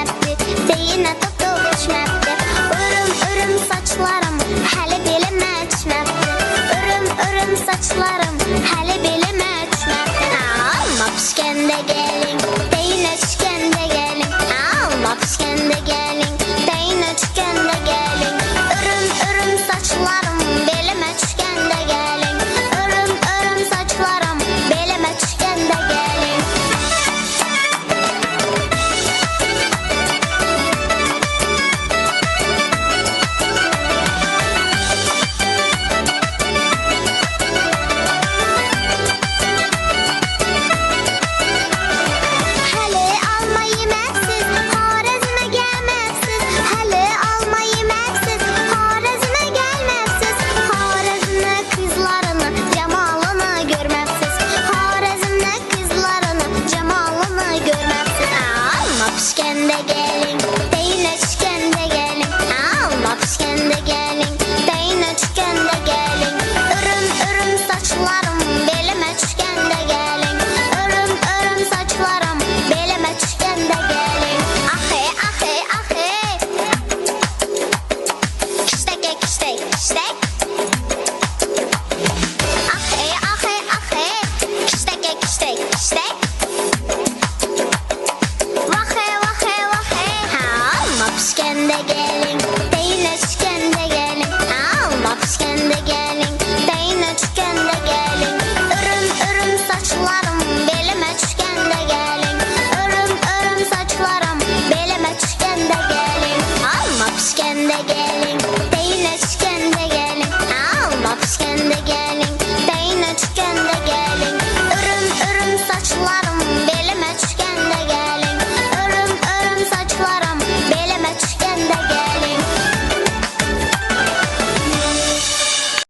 düşməbdi, deyinə tutub düşməbdi. Örüm saçlarım hələ belə məçməbdi. Örüm saçlarım hələ belə məçməbdi. Alma pişkəndə gəlin, deyinə düşkəndə gəlin. Alma pişkəndə gəlin, deyinə düşkəndə gəlin. Örüm saçlarım belə məçkəndə gəlin. Örüm saçlarım belə məçkəndə gəlin. Hələ alma yeməksiz, Xarəzmə gəlməksiz. Hələ alma yeməksiz, Xarəzmə gəlməksiz. Xarəzmə qızlarını, camalını görməksiz. Xarəzmə qızlarını, camalını görməksiz. Alma pişkəndə gəlin, deyinə düşkəndə gəlin. Alma pişkəndə gəlin, deyinə düşkəndə gəlin. Örüm saçlarım belə məçkəndə gəlin. Örüm saçlarım belə məçkəndə gəlin. Axe, axe, axe. Kiştək, kiştək, kiştək. Axe, axe, axe. Kiştək, kiştək, kiştək. Vaxe, vaxe, vaxe. Alma pişkəndə gəlin.